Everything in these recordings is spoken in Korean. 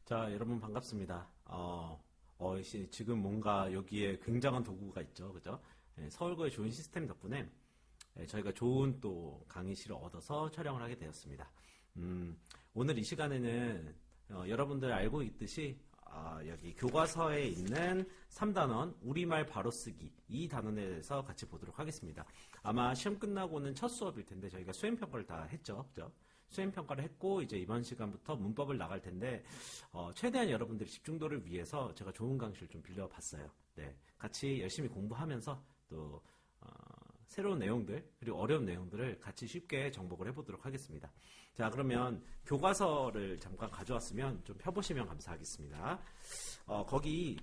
자, 여러분 반갑습니다. 지금 뭔가 여기에 굉장한 도구가 있죠. 그죠? 서울고의 좋은 시스템 덕분에 저희가 좋은 또 강의실을 얻어서 촬영을 하게 되었습니다. 오늘 이 시간에는 여러분들 알고 있듯이 여기 교과서에 있는 3단원 우리말 바로 쓰기 이 단원에 대해서 같이 보도록 하겠습니다. 아마 시험 끝나고는 첫 수업일 텐데 저희가 수행평가를 다 했죠. 그죠? 수행평가를 했고 이제 이번 시간부터 문법을 나갈 텐데 최대한 여러분들의 집중도를 위해서 제가 좋은 강의실 좀 빌려봤어요. 네, 같이 열심히 공부하면서 또 새로운 내용들 그리고 어려운 내용들을 같이 쉽게 정복을 해보도록 하겠습니다. 자, 그러면 교과서를 잠깐 가져왔으면 좀 펴보시면 감사하겠습니다. 거기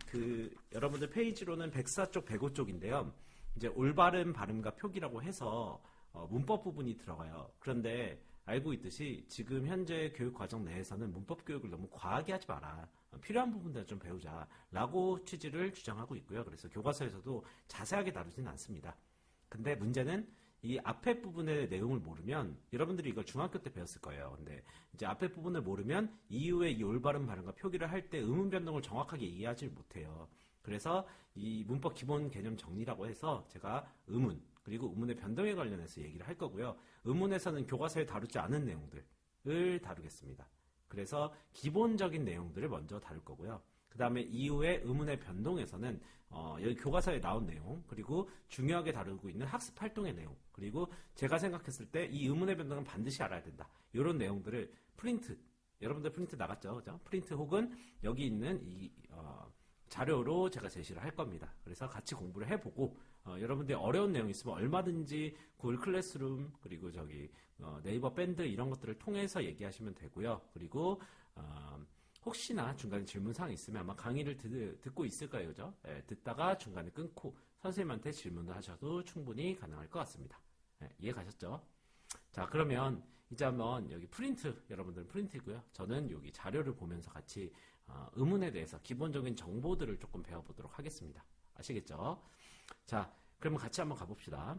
여러분들 페이지로는 104쪽 105쪽인데요. 이제 올바른 발음과 표기라고 해서 문법 부분이 들어가요. 그런데 알고 있듯이 지금 현재 교육 과정 내에서는 문법 교육을 너무 과하게 하지 마라. 필요한 부분들을 좀 배우자. 라고 취지를 주장하고 있고요. 그래서 교과서에서도 자세하게 다루지는 않습니다. 근데 문제는 이 앞에 부분의 내용을 모르면 여러분들이 이걸 중학교 때 배웠을 거예요. 근데 이제 앞에 부분을 모르면 이후에 이 올바른 발음과 표기를 할 때 의문 변동을 정확하게 이해하지 못해요. 그래서 이 문법 기본 개념 정리라고 해서 제가 의문 그리고 의문의 변동에 관련해서 얘기를 할 거고요. 의문에서는 교과서에 다루지 않은 내용들을 다루겠습니다. 그래서 기본적인 내용들을 먼저 다룰 거고요. 그 다음에 이후에 의문의 변동에서는 여기 교과서에 나온 내용 그리고 중요하게 다루고 있는 학습 활동의 내용 그리고 제가 생각했을 때 이 의문의 변동은 반드시 알아야 된다. 이런 내용들을 여러분들 프린트 나갔죠? 그죠? 프린트 혹은 여기 있는 이 자료로 제가 제시를 할 겁니다. 그래서 같이 공부를 해보고 여러분들이 어려운 내용 있으면 얼마든지 구글 클래스룸 그리고 네이버 밴드 이런 것들을 통해서 얘기하시면 되고요. 그리고 혹시나 중간에 질문사항이 있으면 아마 강의를 듣고 있을 거예요. 그죠? 듣다가 중간에 끊고 선생님한테 질문을 하셔도 충분히 가능할 것 같습니다. 이해 가셨죠? 자, 그러면 이제 한번 여기 여러분들은 프린트고요. 저는 여기 자료를 보면서 같이 의문에 대해서 기본적인 정보들을 조금 배워보도록 하겠습니다. 아시겠죠? 자, 그러면 같이 한번 가봅시다.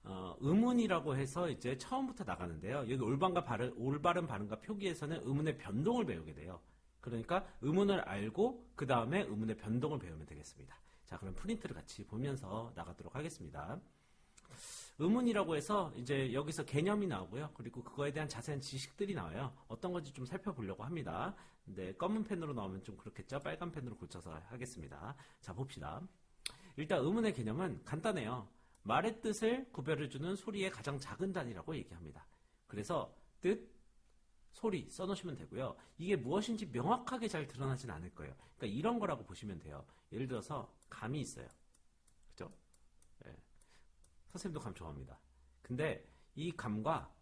의문이라고 해서 이제 처음부터 나가는데요. 여기 올바른 발음과 표기에서는 의문의 변동을 배우게 돼요. 그러니까 의문을 알고 그 다음에 의문의 변동을 배우면 되겠습니다. 자, 그럼 프린트를 같이 보면서 나가도록 하겠습니다. 의문이라고 해서 이제 여기서 개념이 나오고요. 그리고 그거에 대한 자세한 지식들이 나와요. 어떤 건지 좀 살펴보려고 합니다. 근데 검은 펜으로 나오면 좀 그렇겠죠? 빨간 펜으로 고쳐서 하겠습니다. 자, 봅시다. 일단 의문의 개념은 간단해요. 말의 뜻을 구별해주는 소리의 가장 작은 단위라고 얘기합니다. 그래서 뜻, 소리 써놓으시면 되고요. 이게 무엇인지 명확하게 잘 드러나진 않을 거예요. 그러니까 이런 거라고 보시면 돼요. 예를 들어서 감이 있어요. 그죠? 네. 선생님도 감 좋아합니다. 근데 이 감과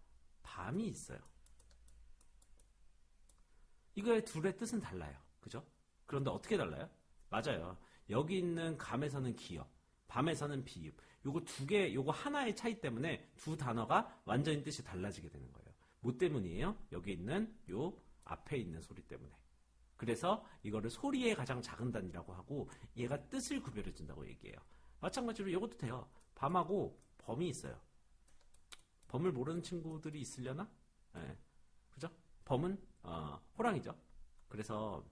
밤이 있어요. 이거의 둘의 뜻은 달라요. 그죠? 그런데 어떻게 달라요? 맞아요. 여기 있는 감에서는 기역, 밤에서는 비읍. 요거 하나의 차이 때문에 두 단어가 완전히 뜻이 달라지게 되는 거예요. 뭐 때문이에요? 여기 있는 요 앞에 있는 소리 때문에. 그래서 이거를 소리의 가장 작은 단위라고 하고 얘가 뜻을 구별해 준다고 얘기해요. 마찬가지로 이것도 돼요. 밤하고 범이 있어요. 범을 모르는 친구들이 있으려나? 네. 그죠? 범은 호랑이죠. 그래서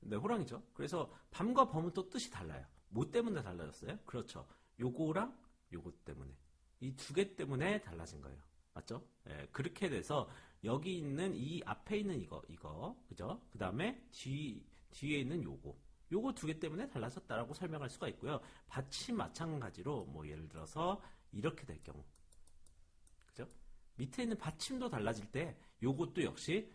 네, 호랑이죠. 그래서 밤과 범은 또 뜻이 달라요. 뭐 때문에 달라졌어요? 그렇죠. 요거랑 요거 때문에. 이 두 개 때문에 달라진 거예요. 맞죠? 네, 그렇게 돼서 여기 있는 이 앞에 있는 이거, 그죠? 그 다음에 뒤에 있는 요거 두 개 때문에 달라졌다라고 설명할 수가 있고요. 받침 마찬가지로 뭐 예를 들어서 이렇게 될 경우. 그죠? 밑에 있는 받침도 달라질 때 요것도 역시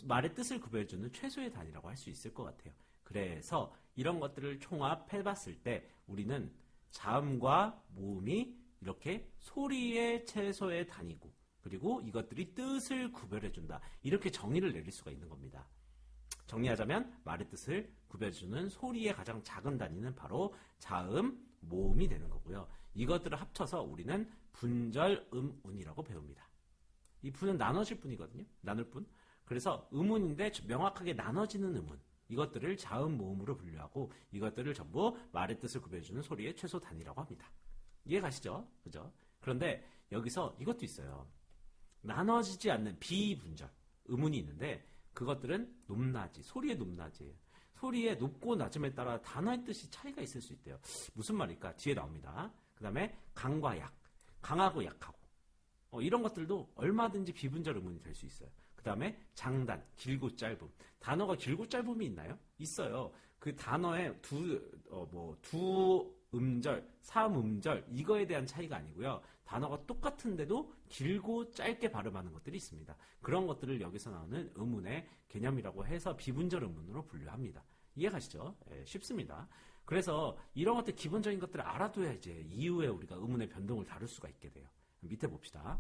말의 뜻을 구별해주는 최소의 단위라고 할 수 있을 것 같아요. 그래서 이런 것들을 총합해 봤을 때 우리는 자음과 모음이 이렇게 소리의 최소의 단위고 그리고 이것들이 뜻을 구별해준다. 이렇게 정의를 내릴 수가 있는 겁니다. 정리하자면 말의 뜻을 구별해주는 소리의 가장 작은 단위는 바로 자음, 모음이 되는 거고요. 이것들을 합쳐서 우리는 분절, 운이라고 배웁니다. 이 분은 나눠질 뿐이거든요. 나눌 뿐. 그래서 의문인데 명확하게 나눠지는 의문. 이것들을 자음, 모음으로 분류하고 이것들을 전부 말의 뜻을 구별해주는 소리의 최소 단위라고 합니다. 이해 가시죠? 그죠? 그런데 여기서 이것도 있어요. 나눠지지 않는 비분절. 음운이 있는데 그것들은 높낮이, 소리의 높낮이에요. 소리의 높고 낮음에 따라 단어의 뜻이 차이가 있을 수 있대요. 무슨 말일까? 뒤에 나옵니다. 그 다음에 강과 약, 강하고 약하고 이런 것들도 얼마든지 비분절 음운이 될 수 있어요. 그 다음에 장단, 길고 짧음. 단어가 길고 짧음이 있나요? 있어요. 그 단어의 두 음절, 삼음절 이거에 대한 차이가 아니고요. 단어가 똑같은데도 길고 짧게 발음하는 것들이 있습니다. 그런 것들을 여기서 나오는 음운의 개념이라고 해서 비분절 음운으로 분류합니다. 이해가시죠? 예, 쉽습니다. 그래서 이런 것들 기본적인 것들을 알아둬야 이제 이후에 우리가 음운의 변동을 다룰 수가 있게 돼요. 밑에 봅시다.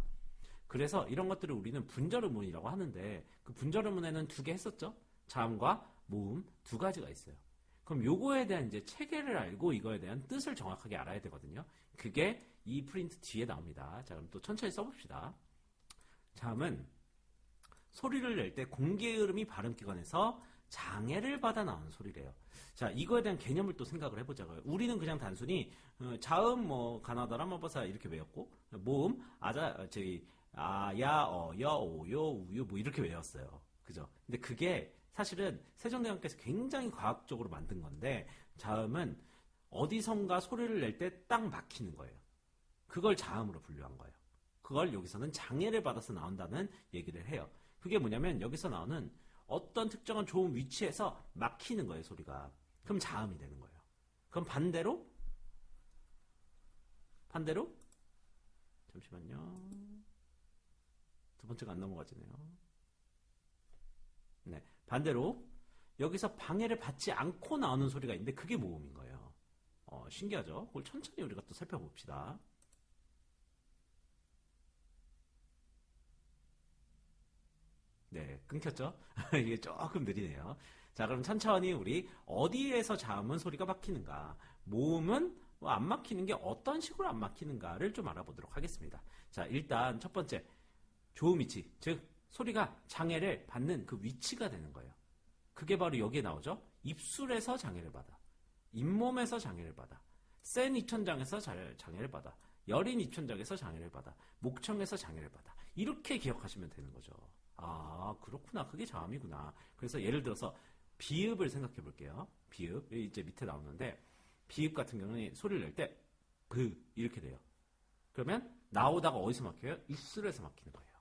그래서 이런 것들을 우리는 분절 음운이라고 하는데 그 분절 음운에는 두 개 했었죠? 자음과 모음 두 가지가 있어요. 그럼 요거에 대한 이제 체계를 알고 이거에 대한 뜻을 정확하게 알아야 되거든요. 그게 이 프린트 뒤에 나옵니다. 자, 그럼 또 천천히 써봅시다. 자음은 소리를 낼 때 공기의 흐름이 발음기관에서 장애를 받아 나오는 소리래요. 자, 이거에 대한 개념을 또 생각을 해보자고요. 우리는 그냥 단순히 자음 가나다라 마바사 이렇게 외웠고 모음 야, 여, 오, 요, 우유 뭐 이렇게 외웠어요. 그죠? 근데 그게 사실은 세종대왕께서 굉장히 과학적으로 만든 건데 자음은 어디선가 소리를 낼 때 딱 막히는 거예요. 그걸 자음으로 분류한 거예요. 그걸 여기서는 장애를 받아서 나온다는 얘기를 해요. 그게 뭐냐면 여기서 나오는 어떤 특정한 좋은 위치에서 막히는 거예요, 소리가. 그럼 자음이 되는 거예요. 그럼 반대로 잠시만요. 두 번째가 안 넘어가지네요. 네, 반대로 여기서 방해를 받지 않고 나오는 소리가 있는데 그게 모음인 거예요. 신기하죠? 그걸 천천히 우리가 또 살펴봅시다. 네, 끊겼죠? 이게 조금 느리네요. 자, 그럼 천천히 우리 어디에서 자음은 소리가 막히는가, 모음은 안 막히는 게 어떤 식으로 안 막히는가를 좀 알아보도록 하겠습니다. 자, 일단 첫 번째, 조음 위치, 즉 소리가 장애를 받는 그 위치가 되는 거예요. 그게 바로 여기에 나오죠. 입술에서 장애를 받아, 잇몸에서 장애를 받아, 센 입천장에서 장애를 받아, 여린 입천장에서 장애를 받아, 목청에서 장애를 받아. 이렇게 기억하시면 되는 거죠. 아, 그렇구나. 그게 자음이구나. 그래서 예를 들어서 비읍을 생각해 볼게요. 비읍. 이제 밑에 나오는데 비읍 같은 경우는 소리를 낼 때 브 이렇게 돼요. 그러면 나오다가 어디서 막혀요? 입술에서 막히는 거예요.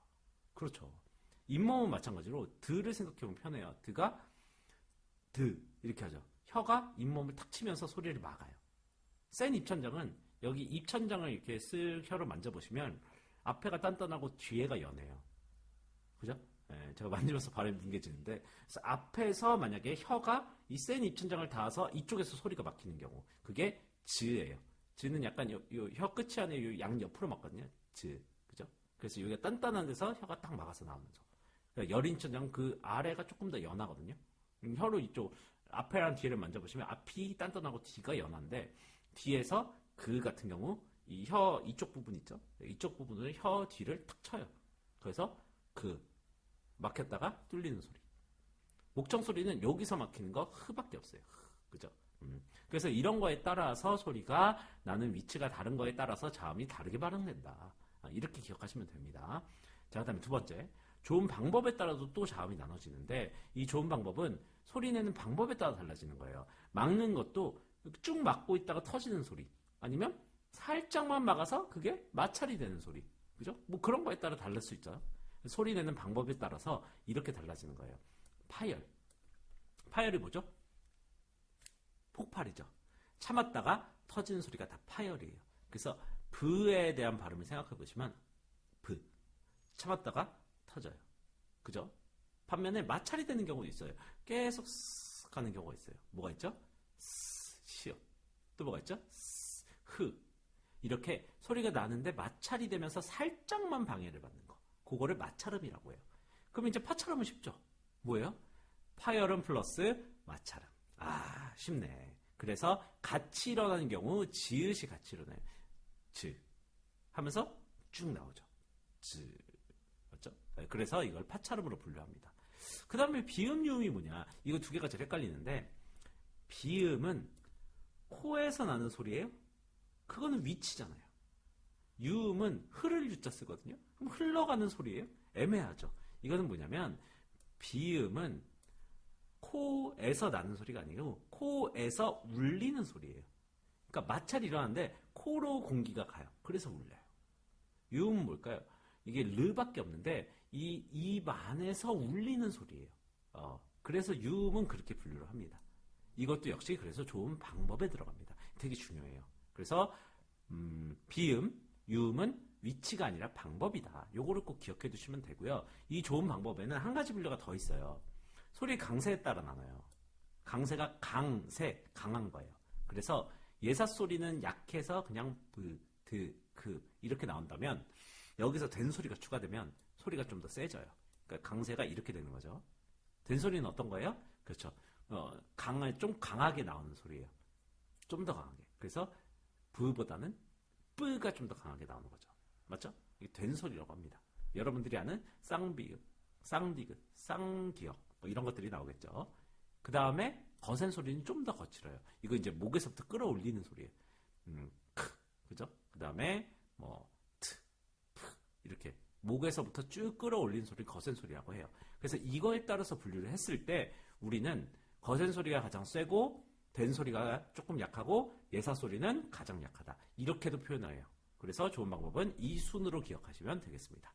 그렇죠. 잇몸은 마찬가지로 드를 생각해 보면 편해요. 드가 드 이렇게 하죠. 혀가 잇몸을 탁 치면서 소리를 막아요. 센 입천장은 여기 입천장을 이렇게 쓱 혀로 만져보시면 앞에가 단단하고 뒤에가 연해요. 그죠? 예, 제가 만지면서 발음이 뭉개지는데, 그래서 앞에서 만약에 혀가 이 센 입천장을 닿아서 이쪽에서 소리가 막히는 경우, 그게 즈예요. 즈는 약간 혀 끝이 아니라 양 옆으로 막거든요. 즈, 그죠? 그래서 여기가 단단한 데서 혀가 딱 막아서 나오면서. 그러니까 열인천장은 그 아래가 조금 더 연하거든요. 혀로 이쪽 앞에랑 뒤를 만져보시면 앞이 단단하고 뒤가 연한데 뒤에서 그 같은 경우 이 혀 이쪽 부분 있죠? 이쪽 부분을 혀 뒤를 탁 쳐요. 그래서 그 막혔다가 뚫리는 소리. 목청 소리는 여기서 막히는 거 흐밖에 없어요. 그죠? 그래서 이런 거에 따라서 소리가 나는 위치가 다른 거에 따라서 자음이 다르게 발음된다. 이렇게 기억하시면 됩니다. 자, 그다음에 두 번째. 좋은 방법에 따라서 또 자음이 나눠지는데 이 좋은 방법은 소리 내는 방법에 따라 달라지는 거예요. 막는 것도 쭉 막고 있다가 터지는 소리. 아니면 살짝만 막아서 그게 마찰이 되는 소리. 그죠? 뭐 그런 거에 따라 달릴 수 있죠. 소리 내는 방법에 따라서 이렇게 달라지는 거예요. 파열. 파열이 뭐죠? 폭발이죠. 참았다가 터지는 소리가 다 파열이에요. 그래서 브에 대한 발음을 생각해 보시면 브. 참았다가 터져요. 그죠? 반면에 마찰이 되는 경우도 있어요. 계속 스 가는 경우가 있어요. 뭐가 있죠? 스, 시어. 또 뭐가 있죠? 스, 흐. 이렇게 소리가 나는데 마찰이 되면서 살짝만 방해를 받는 거. 그거를 마찰음이라고 해요. 그럼 이제 파찰음은 쉽죠? 뭐예요? 파열음 플러스 마찰음. 아, 쉽네. 그래서 같이 일어나는 경우 지읒이 같이 일어나요. 즈 하면서 쭉 나오죠. 즈. 맞죠? 그래서 이걸 파찰음으로 분류합니다. 그 다음에 비음, 유음이 뭐냐? 이거 두 개가 제일 헷갈리는데 비음은 코에서 나는 소리예요? 그거는 위치잖아요. 유음은 흐를 유자 쓰거든요. 그럼 흘러가는 소리예요? 애매하죠. 이거는 뭐냐면 비음은 코에서 나는 소리가 아니고 코에서 울리는 소리예요. 그러니까 마찰이 일어나는데 코로 공기가 가요. 그래서 울려요. 유음은 뭘까요? 이게 르밖에 없는데 이 입 안에서 울리는 소리예요. 그래서 유음은 그렇게 분류를 합니다. 이것도 역시 그래서 좋은 방법에 들어갑니다. 되게 중요해요. 그래서 비음, 유음은 위치가 아니라 방법이다. 요거를 꼭 기억해 두시면 되고요. 이 좋은 방법에는 한 가지 분류가 더 있어요. 소리 강세에 따라 나눠요. 강세가 강세, 강한 거예요. 그래서 예사 소리는 약해서 그냥 브, 드, 그 이렇게 나온다면 여기서 된 소리가 추가되면 소리가 좀 더 세져요. 그러니까 강세가 이렇게 되는 거죠. 된 소리는 어떤 거예요? 그렇죠. 좀 강하게 나오는 소리예요. 좀 더 강하게. 그래서 브보다는 뿌가 좀 더 강하게 나오는 거죠. 맞죠? 이게 된 소리라고 합니다. 여러분들이 아는 쌍비읍, 쌍디귿, 쌍기역 뭐 이런 것들이 나오겠죠. 그 다음에 거센 소리는 좀 더 거칠어요. 이거 이제 목에서부터 끌어올리는 소리예요. 크, 그죠? 그 다음에 뭐 트, 프 이렇게 목에서부터 쭉 끌어올리는 소리 거센 소리라고 해요. 그래서 이거에 따라서 분류를 했을 때 우리는 거센 소리가 가장 세고 된 소리가 조금 약하고 예사 소리는 가장 약하다. 이렇게도 표현해요. 그래서 좋은 방법은 이 순으로 기억하시면 되겠습니다.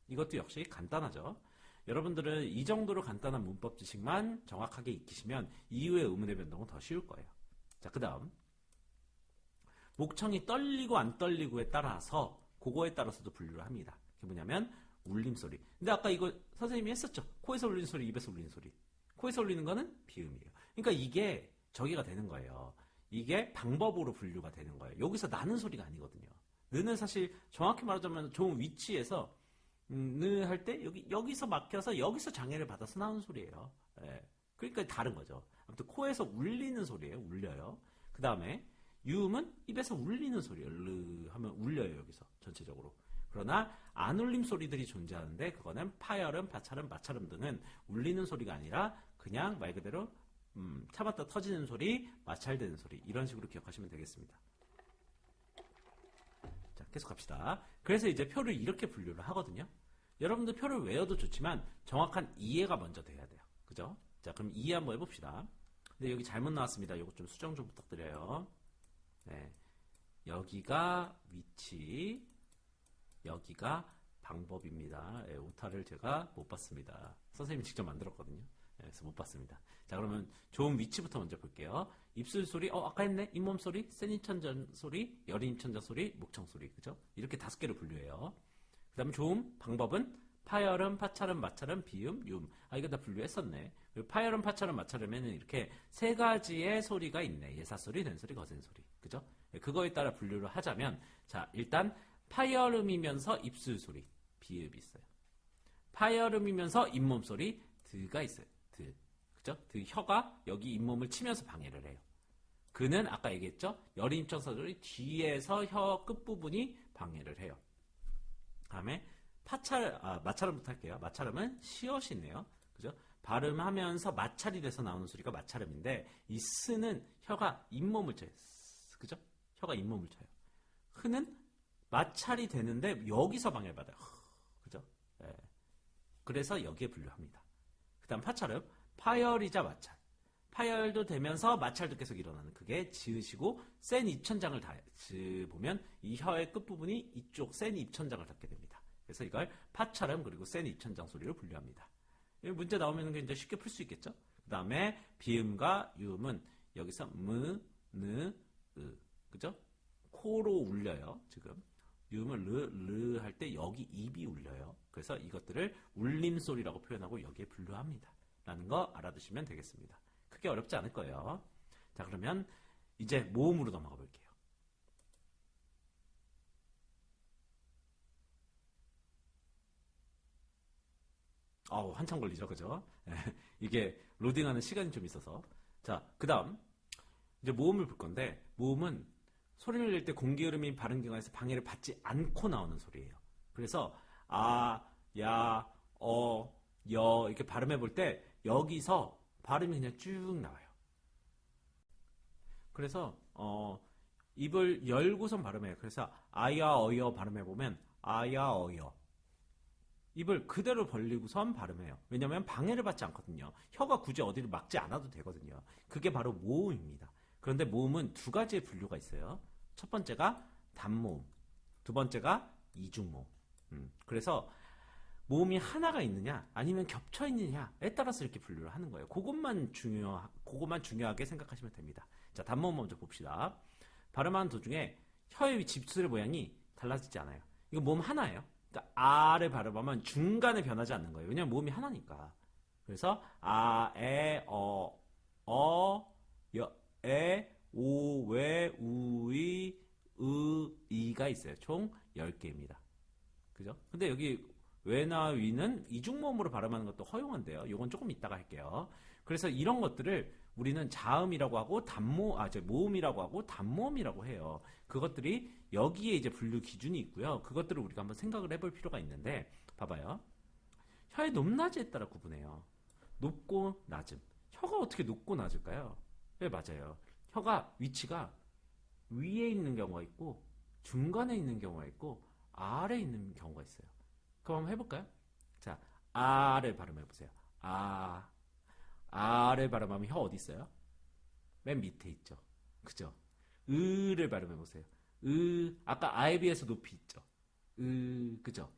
이것도 역시 간단하죠. 여러분들은 이 정도로 간단한 문법 지식만 정확하게 익히시면 이후의 의문의 변동은 더 쉬울 거예요. 자, 그 다음 목청이 떨리고 안 떨리고에 따라서 그거에 따라서도 분류를 합니다. 그게 뭐냐면 울림소리. 근데 아까 이거 선생님이 했었죠. 코에서 울리는 소리, 입에서 울리는 소리. 코에서 울리는 거는 비음이에요. 그러니까 이게 저기가 되는 거예요. 이게 방법으로 분류가 되는 거예요. 여기서 나는 소리가 아니거든요. 느는 사실 정확히 말하자면 좋은 위치에서 느 할 때 여기서 막혀서 여기서 장애를 받아서 나오는 소리예요. 예. 그러니까 다른 거죠. 아무튼 코에서 울리는 소리예요. 울려요. 그 다음에 유음은 입에서 울리는 소리예요. 르 하면 울려요. 여기서 전체적으로. 그러나 안 울림 소리들이 존재하는데 그거는 파열음, 파찰음, 마찰음 등은 울리는 소리가 아니라 그냥 말 그대로 참았다 터지는 소리, 마찰되는 소리 이런 식으로 기억하시면 되겠습니다. 자, 계속 갑시다. 그래서 이제 표를 이렇게 분류를 하거든요. 여러분들 표를 외워도 좋지만 정확한 이해가 먼저 돼야 돼요. 그죠? 자, 그럼 이해 한번 해봅시다. 근데 여기 잘못 나왔습니다. 이거 좀 수정 좀 부탁드려요. 네. 여기가 위치, 여기가 방법입니다. 네, 오타를 제가 못 봤습니다. 선생님이 직접 만들었거든요. 네, 그래서 못 봤습니다. 자, 그러면 좋은 위치부터 먼저 볼게요. 입술 소리, 아까 했네. 잇몸 소리, 센 입천장 소리, 여린 입천장 소리, 목청 소리. 그죠? 이렇게 5개를 분류해요. 그 다음에 좋은 방법은 파열음, 파찰음, 마찰음, 비음, 유음. 이거 다 분류했었네. 그리고 파열음, 파찰음, 마찰음에는 이렇게 3가지의 소리가 있네. 예사 소리, 된 소리, 거센 소리. 그죠? 그거에 따라 분류를 하자면, 자, 일단 파열음이면서 입술 소리, 비읍이 있어요. 파열음이면서 잇몸 소리, 드가 있어요. 드. 그죠? 드 혀가 여기 잇몸을 치면서 방해를 해요. 그는 아까 얘기했죠? 여린 입천장 소리 뒤에서 혀 끝부분이 방해를 해요. 다음에 마찰음부터 할게요. 마찰음은 시옷이네요. 그죠? 발음하면서 마찰이 돼서 나오는 소리가 마찰음인데 이 스는 혀가 잇몸을 쳐요. 그죠? 혀가 잇몸을 쳐요. 흐는 마찰이 되는데 여기서 방해를 받아요. 그죠? 네. 그래서 여기에 분류합니다. 그 다음 파찰음, 파열이자 마찰. 파열도 되면서 마찰도 계속 일어나는 그게 지으시고 센 입천장을 보면 이 혀의 끝부분이 이쪽 센 입천장을 닿게 됩니다. 그래서 이걸 파찰음 그리고 센 입천장 소리로 분류합니다. 문제 나오면 이제 쉽게 풀 수 있겠죠? 그 다음에 비음과 유음은 여기서 무, 느, 으. 그죠? 코로 울려요, 지금. 유음은 르 할 때 여기 입이 울려요. 그래서 이것들을 울림소리라고 표현하고 여기에 분류합니다. 라는 거 알아두시면 되겠습니다. 크게 어렵지 않을 거예요. 자, 그러면 이제 모음으로 넘어가 볼게요. 한참 걸리죠, 그죠? 이게 로딩하는 시간이 좀 있어서. 자, 그 다음 이제 모음을 볼 건데 모음은 소리를 낼 때 공기 흐름이 발음 기관에서 방해를 받지 않고 나오는 소리예요. 그래서 야, 여 이렇게 발음해 볼 때 여기서 발음이 그냥 쭉 나와요. 그래서 입을 열고선 발음해요. 그래서 아야 어여 발음해 보면 아야 어여 입을 그대로 벌리고선 발음해요. 왜냐하면 방해를 받지 않거든요. 혀가 굳이 어디를 막지 않아도 되거든요. 그게 바로 모음입니다. 그런데 모음은 두 가지의 분류가 있어요. 첫 번째가 단모음, 두 번째가 이중모음. 그래서 모음이 하나가 있느냐 아니면 겹쳐 있느냐에 따라서 이렇게 분류를 하는 거예요. 그것만 중요하게 생각하시면 됩니다. 자, 단모음 먼저 봅시다. 발음하는 도중에 혀의 위치, 입술의 모양이 달라지지 않아요. 이거 모음 하나예요. 그러니까 아를 발음하면 중간에 변하지 않는 거예요. 왜냐면 모음이 하나니까. 그래서 아, 에, 에, 오, 웨, 우, 이가 있어요. 총 10개입니다. 그죠? 근데 여기 외나 위는 이중모음으로 발음하는 것도 허용한데요. 이건 조금 이따가 할게요. 그래서 이런 것들을 우리는 자음이라고 하고 모음이라고 하고 단모음이라고 해요. 그것들이 여기에 이제 분류 기준이 있고요. 그것들을 우리가 한번 생각을 해볼 필요가 있는데, 봐봐요. 혀의 높낮이에 따라 구분해요. 높고 낮음. 혀가 어떻게 높고 낮을까요? 네, 맞아요. 혀가 위치가 위에 있는 경우가 있고, 중간에 있는 경우가 있고, 아래에 있는 경우가 있어요. 그럼 한번 해볼까요? 자, 아를 발음해보세요. 아를 발음하면 혀 어디 있어요? 맨 밑에 있죠. 그죠? 으를 발음해보세요. 아까 아에 비해서 높이 있죠. 그죠?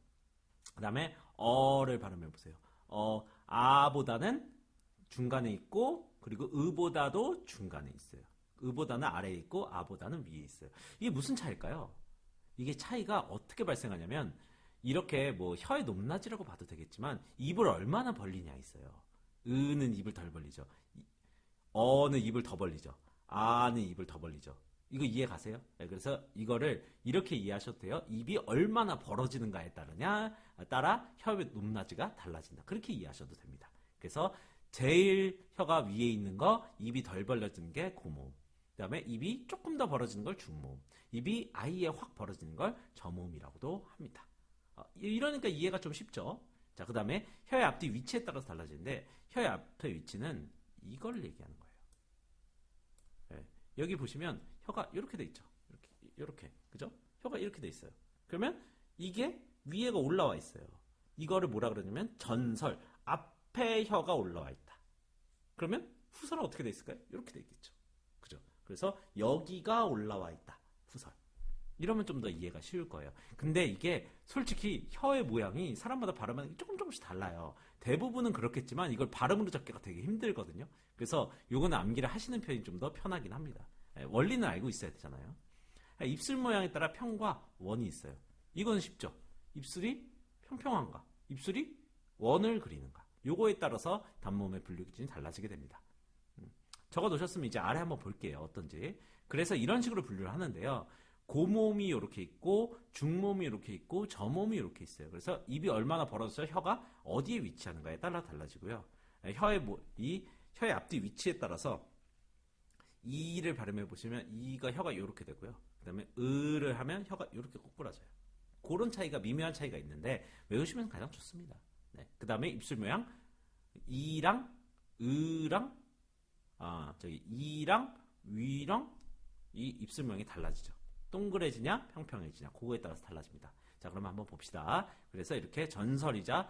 그 다음에 어를 발음해보세요. 아보다는 중간에 있고, 그리고 으보다도 중간에 있어요. 으보다는 아래에 있고, 아보다는 위에 있어요. 이게 무슨 차이일까요? 이게 차이가 어떻게 발생하냐면, 이렇게 뭐 혀의 높낮이라고 봐도 되겠지만 입을 얼마나 벌리냐 있어요. 으는 입을 덜 벌리죠. 어는 입을 더 벌리죠. 아는 입을 더 벌리죠. 이거 이해 가세요? 네, 그래서 이거를 이렇게 이해하셔도 돼요. 입이 얼마나 벌어지는가에 따라 혀의 높낮이가 달라진다. 그렇게 이해하셔도 됩니다. 그래서 제일 혀가 위에 있는 거, 입이 덜 벌려지는 게 고모음. 그 다음에 입이 조금 더 벌어지는 걸 중모음. 입이 아예 확 벌어지는 걸 저모음이라고도 합니다. 이러니까 이해가 좀 쉽죠. 자, 그 다음에 혀의 앞뒤 위치에 따라서 달라지는데, 혀의 앞의 위치는 이걸 얘기하는 거예요. 네, 여기 보시면 혀가 이렇게 돼 있죠. 이렇게, 그죠? 혀가 이렇게 돼 있어요. 그러면 이게 위에가 올라와 있어요. 이거를 뭐라 그러냐면 전설, 앞에 혀가 올라와 있다. 그러면 후설은 어떻게 돼 있을까요? 이렇게 돼 있겠죠. 그죠? 그래서 여기가 올라와 있다. 후설. 이러면 좀 더 이해가 쉬울 거예요. 근데 이게 솔직히 혀의 모양이 사람마다 발음하는 게 조금씩 달라요. 대부분은 그렇겠지만 이걸 발음으로 잡기가 되게 힘들거든요. 그래서 요거는 암기를 하시는 편이 좀 더 편하긴 합니다. 원리는 알고 있어야 되잖아요. 입술 모양에 따라 평과 원이 있어요. 이건 쉽죠. 입술이 평평한가? 입술이 원을 그리는가? 요거에 따라서 단모음의 분류 기준이 달라지게 됩니다. 적어 놓으셨으면 이제 아래 한번 볼게요. 어떤지. 그래서 이런 식으로 분류를 하는데요. 고모음이 이렇게 있고 중모음이 이렇게 있고 저모음이 이렇게 있어요. 그래서 입이 얼마나 벌어져서 혀가 어디에 위치하는가에 따라 달라지고요. 혀의 앞뒤 위치에 따라서 이를 발음해 보시면 이가 혀가 이렇게 되고요. 그 다음에 을을 하면 혀가 이렇게 꼬꾸라져요. 그런 차이가 미묘한 차이가 있는데 외우시면 가장 좋습니다. 네. 그 다음에 입술 모양 이랑 으랑 이랑 위랑 이 입술 모양이 달라지죠. 동그래지냐 평평해지냐 그거에 따라서 달라집니다. 자, 그럼 한번 봅시다. 그래서 이렇게 전설이자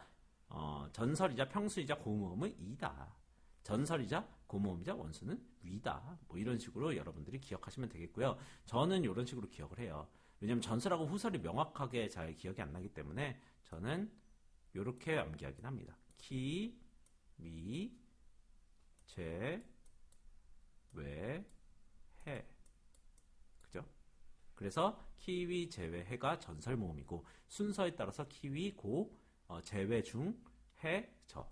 평수이자 고모음은 이다. 전설이자 고모음이자 원수는 위다. 뭐 이런 식으로 여러분들이 기억하시면 되겠고요. 저는 이런 식으로 기억을 해요. 왜냐면 전설하고 후설이 명확하게 잘 기억이 안 나기 때문에 저는 이렇게 암기하긴 합니다. 키, 미, 제, 외, 해. 그죠? 그래서 키위, 제외, 해가 전설 모음이고 순서에 따라서 키위, 고, 제외, 중, 해, 저.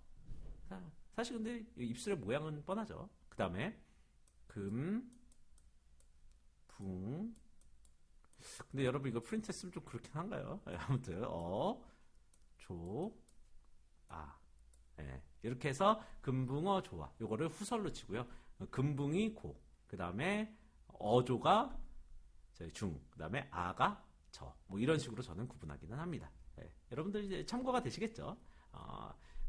사실 근데 입술의 모양은 뻔하죠. 그 다음에 금, 붕. 근데 여러분 이거 프린트 했으면 좀 그렇긴 한가요? 아무튼 조, 아. 네, 이렇게 해서 금붕어, 조아. 요거를 후설로 치고요. 금붕이 고. 그 다음에 어조가 중, 그 다음에 아가 저. 뭐 이런 식으로 저는 구분하기는 합니다. 네, 여러분들 이제 참고가 되시겠죠?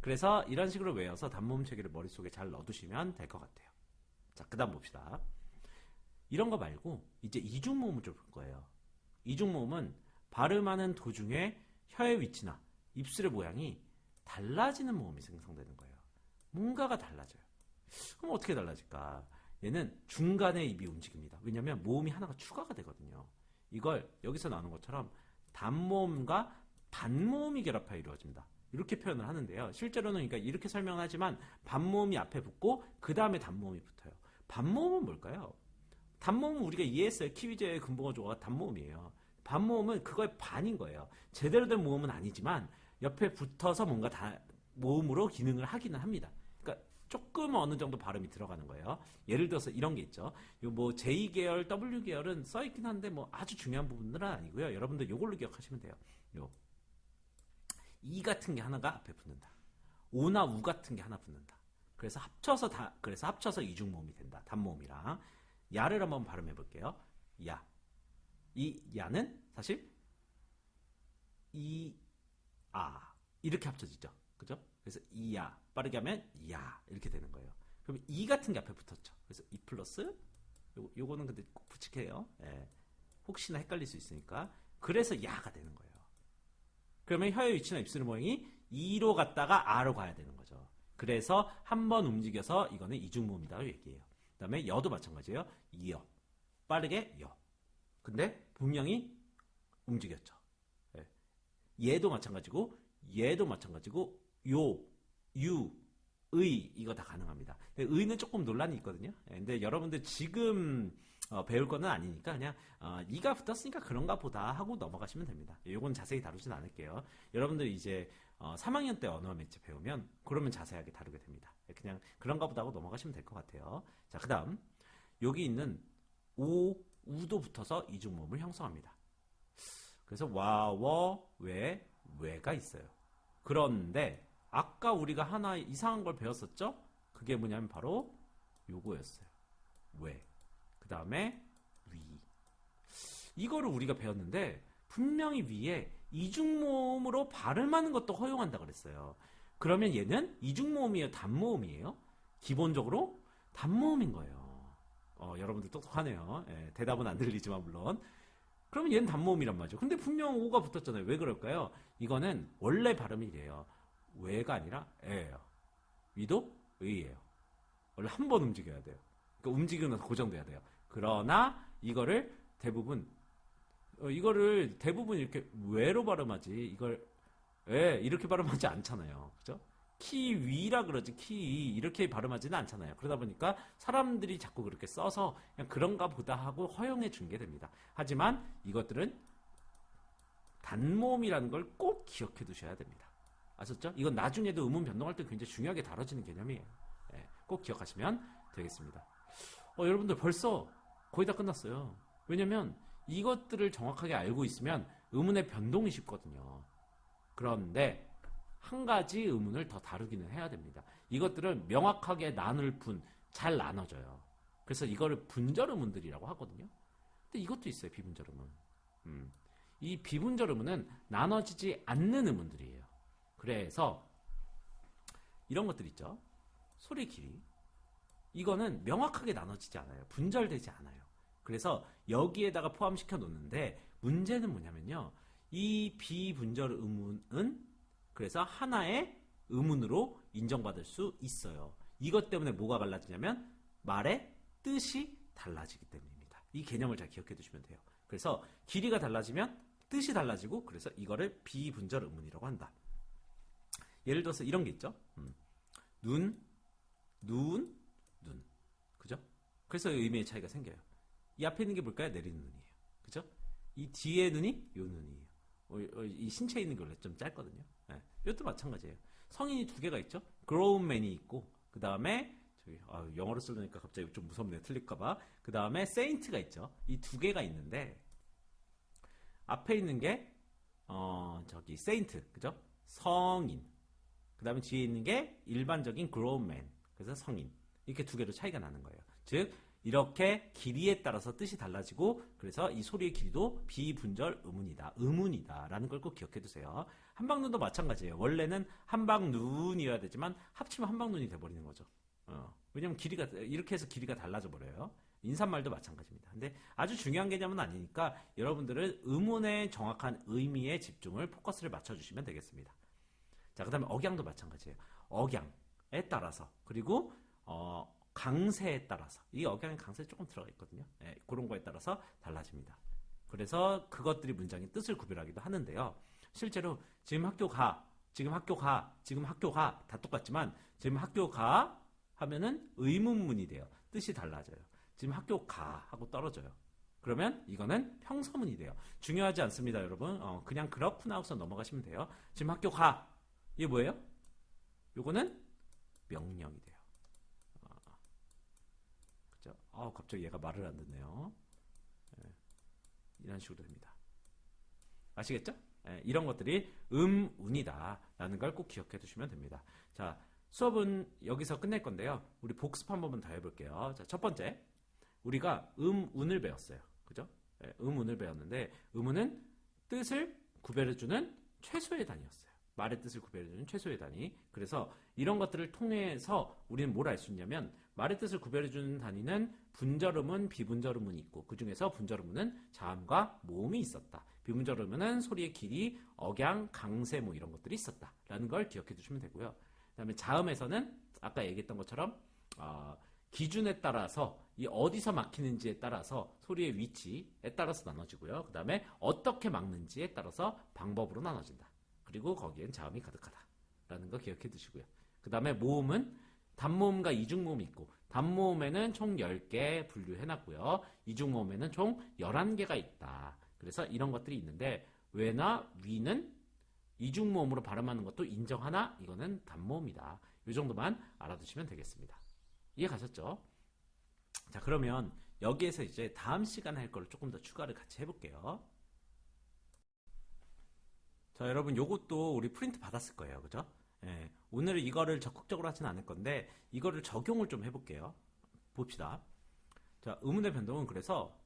그래서 이런 식으로 외워서 단모음 체계를 머릿속에 잘 넣어두시면 될 것 같아요. 자, 그 다음 봅시다. 이런 거 말고 이제 이중모음을 좀 볼 거예요. 이중모음은 발음하는 도중에 혀의 위치나 입술의 모양이 달라지는 모음이 생성되는 거예요. 뭔가가 달라져요. 그럼 어떻게 달라질까? 얘는 중간에 입이 움직입니다. 왜냐하면 모음이 하나가 추가가 되거든요. 이걸 여기서 나오는 것처럼 단모음과 반모음이 결합하여 이루어집니다. 이렇게 표현을 하는데요. 실제로는 그러니까 이렇게 설명하지만 반모음이 앞에 붙고 그 다음에 단모음이 붙어요. 반모음은 뭘까요? 단모음은 우리가 이해했어요. 키위제의 금붕어조가 단모음이에요. 반모음은 그거의 반인 거예요. 제대로 된 모음은 아니지만 옆에 붙어서 뭔가 모음으로 기능을 하기는 합니다. 그러니까 조금 어느 정도 발음이 들어가는 거예요. 예를 들어서 이런 게 있죠. 뭐 J 계열, W 계열은 써 있긴 한데 뭐 아주 중요한 부분들은 아니고요. 여러분들 이걸로 기억하시면 돼요. 이 같은 게 하나가 앞에 붙는다. 오나 우 같은 게 하나 붙는다. 그래서 합쳐서 이중모음이 된다. 단모음이랑. 야를 한번 발음해 볼게요. 야. 이 야는 사실 이렇게 합쳐지죠. 그죠? 그래서 이야. 빠르게 하면 야. 이렇게 되는 거예요. 그럼 이 같은 게 앞에 붙었죠. 그래서 이 플러스 요거는 근데 꼭 붙이게요. 예. 혹시나 헷갈릴 수 있으니까. 그래서 야가 되는 거예요. 그러면 혀의 위치나 입술 모양이 이로 갔다가 아로 가야 되는 거죠. 그래서 한번 움직여서 이거는 이중모음이라고 얘기해요. 그 다음에 여도 마찬가지예요. 이여. 빠르게 여. 근데 분명히 움직였죠. 예. 얘도 마찬가지고 요, 유, 의 이거 다 가능합니다. 근데 의는 조금 논란이 있거든요. 예. 근데 여러분들 지금 배울 거는 아니니까 그냥 이가 붙었으니까 그런가 보다 하고 넘어가시면 됩니다. 이건 자세히 다루진 않을게요. 여러분들 이제 3학년 때 언어 매체 배우면 그러면 자세하게 다루게 됩니다. 그냥 그런가 보다 하고 넘어가시면 될 것 같아요. 자, 그 다음 여기 있는 우도 붙어서 이중모음을 형성합니다. 그래서 와, 워, 왜가 있어요. 그런데 아까 우리가 하나 이상한 걸 배웠었죠? 그게 뭐냐면 바로 요거였어요. 왜. 그 다음에 위. 이거를 우리가 배웠는데 분명히 위에 이중모음으로 발음하는 것도 허용한다 그랬어요. 그러면 얘는 이중모음이에요? 단모음이에요? 기본적으로 단모음인 거예요. 여러분들 똑똑하네요. 예, 대답은 안 들리지만 물론. 그러면 얘는 단모음이란 말이죠. 근데 분명 오가 붙었잖아요. 왜 그럴까요? 이거는 원래 발음이 이래요. 왜가 아니라 에예요. 위도 의예요. 원래 한 번 움직여야 돼요. 그러니까 움직이고 나서 고정돼야 돼요. 그러나 이거를 대부분 이렇게 왜로 발음하지 이걸 이렇게 발음하지 않잖아요. 그죠? 키 위라 그러지 키 이렇게 발음하지는 않잖아요. 그러다 보니까 사람들이 자꾸 그렇게 써서 그냥 그런가 보다 하고 허용해 준 게 됩니다. 하지만 이것들은 단모음이라는 걸 꼭 기억해 두셔야 됩니다. 아셨죠? 이건 나중에도 음운 변동할 때 굉장히 중요하게 다뤄지는 개념이에요. 꼭 기억하시면 되겠습니다. 여러분들 벌써 거의 다 끝났어요. 왜냐면 이것들을 정확하게 알고 있으면 음운의 변동이 쉽거든요. 그런데 한 가지 음운을 더 다루기는 해야 됩니다. 이것들은 명확하게 나눌 뿐 잘 나눠져요. 그래서 이거를 분절 음운들이라고 하거든요. 근데 이것도 있어요. 비분절 음운. 이 비분절 음운은 나눠지지 않는 음운들이에요. 그래서 이런 것들 있죠. 소리 길이. 이거는 명확하게 나눠지지 않아요. 분절되지 않아요. 그래서 여기에다가 포함시켜 놓는데 문제는 뭐냐면요. 이 비분절 음운은 그래서 하나의 음운으로 인정받을 수 있어요. 이것 때문에 뭐가 달라지냐면 말의 뜻이 달라지기 때문입니다. 이 개념을 잘 기억해 두시면 돼요. 그래서 길이가 달라지면 뜻이 달라지고 그래서 이거를 비분절 음운이라고 한다. 예를 들어서 이런 게 있죠. 눈. 그죠? 그래서 의미의 차이가 생겨요. 이 앞에 있는 게 뭘까요? 내리는 눈이에요. 그죠? 이 뒤에 눈이 요 눈이에요. 이 신체에 있는 게 원래 좀 짧거든요. 이것도 마찬가지예요. 성인이 두 개가 있죠. grown man이 있고 그 다음에 영어로 쓰려니까 갑자기 좀 무섭네요. 틀릴까봐. 그 다음에 saint가 있죠. 이 두 개가 있는데 앞에 있는 게 saint, 그죠? 성인. 그 다음에 뒤에 있는 게 일반적인 grown man, 그래서 성인. 이렇게 두 개로 차이가 나는 거예요. 즉 이렇게 길이에 따라서 뜻이 달라지고 그래서 이 소리의 길이도 비분절 음운이다 라는 걸 꼭 기억해 두세요. 한방눈도 마찬가지예요. 원래는 한방눈이어야 되지만 합치면 한방눈이 돼버리는 거죠. 왜냐면 길이가 이렇게 해서 길이가 달라져 버려요. 인사말도 마찬가지입니다. 근데 아주 중요한 개념은 아니니까 여러분들은 음운의 정확한 의미에 집중을 포커스를 맞춰주시면 되겠습니다. 자, 그 다음에 억양도 마찬가지예요. 억양에 따라서, 그리고 강세에 따라서, 이 억양의 강세 조금 들어가 있거든요. 예, 그런 거에 따라서 달라집니다. 그래서 그것들이 문장의 뜻을 구별하기도 하는데요. 실제로 지금 학교 가, 지금 학교 가, 지금 학교 가 다 똑같지만 지금 학교 가 하면은 의문문이 돼요. 뜻이 달라져요. 지금 학교 가 하고 떨어져요. 그러면 이거는 평서문이 돼요. 중요하지 않습니다, 여러분. 그냥 그렇구나 하고서 넘어가시면 돼요. 지금 학교 가. 이게 뭐예요? 요거는 명령이 돼요. 그죠? 갑자기 얘가 말을 안 듣네요. 이런 식으로 됩니다. 아시겠죠? 이런 것들이 운이다 라는 걸 꼭 기억해 두시면 됩니다. 자, 수업은 여기서 끝낼 건데요. 우리 복습 한 번만 더 해볼게요. 자, 첫 번째, 우리가 운을 배웠어요. 그죠? 운을 배웠는데, 운은 뜻을 구별해주는 최소의 단위였어요. 말의 뜻을 구별해주는 최소의 단위. 그래서 이런 것들을 통해서 우리는 뭘 알 수 있냐면, 말의 뜻을 구별해주는 단위는 분절음은, 비분절음문이 있고, 그 중에서 분절음문은 자음과 모음이 있었다. 비분절음문은 소리의 길이, 억양, 강세 뭐 이런 것들이 있었다 라는 걸 기억해 두시면 되고요. 그 다음에 자음에서는 아까 얘기했던 것처럼 기준에 따라서 이 어디서 막히는지에 따라서 소리의 위치에 따라서 나눠지고요. 그 다음에 어떻게 막는지에 따라서 방법으로 나눠진다. 그리고 거기엔 자음이 가득하다 라는 거 기억해 두시고요. 그 다음에 모음은 단모음과 이중모음이 있고, 단모음에는 총 10개 분류해놨고요. 이중모음에는 총 11개가 있다. 그래서 이런 것들이 있는데, 왜나 위는 이중모음으로 발음하는 것도 인정하나 이거는 단모음이다. 이 정도만 알아두시면 되겠습니다. 이해 가셨죠? 자, 그러면 여기에서 이제 다음 시간에 할 거를 조금 더 추가를 같이 해볼게요. 자, 여러분 요것도 우리 프린트 받았을 거예요. 그죠? 예, 오늘은 이거를 적극적으로 하진 않을 건데 이거를 적용을 좀 해볼게요. 봅시다. 자, 의문의 변동은 그래서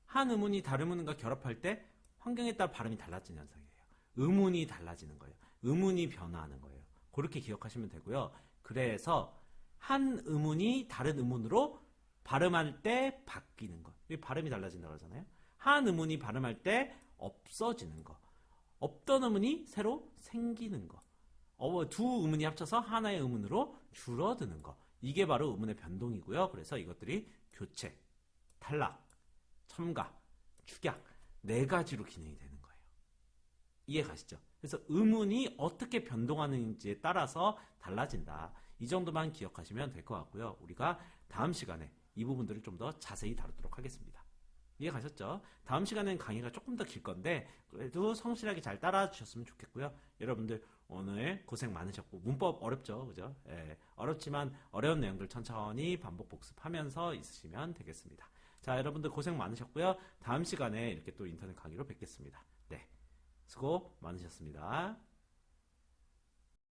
한 의문이 다른 의문과 결합할 때 환경에 따라 발음이 달라지는 현상이에요. 의문이 달라지는 거예요. 의문이 변화하는 거예요. 그렇게 기억하시면 되고요. 그래서 한 의문이 다른 의문으로 발음할 때 바뀌는 거. 발음이 달라진다고 하잖아요. 한 의문이 발음할 때 없어지는 거. 없던 의문이 새로 생기는 거. 두 의문이 합쳐서 하나의 의문으로 줄어드는 거. 이게 바로 의문의 변동이고요. 그래서 이것들이 교체, 탈락, 첨가, 축약 4가지로 기능이 되는 거예요. 이해 가시죠? 그래서 의문이 어떻게 변동하는지에 따라서 달라진다. 이 정도만 기억하시면 될 것 같고요. 우리가 다음 시간에 이 부분들을 좀 더 자세히 다루도록 하겠습니다. 이해 가셨죠? 다음 시간에는 강의가 조금 더 길 건데 그래도 성실하게 잘 따라 주셨으면 좋겠고요. 여러분들 오늘 고생 많으셨고 문법 어렵죠? 그죠? 예, 어렵지만 어려운 내용들 천천히 반복 복습하면서 있으시면 되겠습니다. 자, 여러분들 고생 많으셨고요. 다음 시간에 이렇게 또 인터넷 강의로 뵙겠습니다. 네, 수고 많으셨습니다.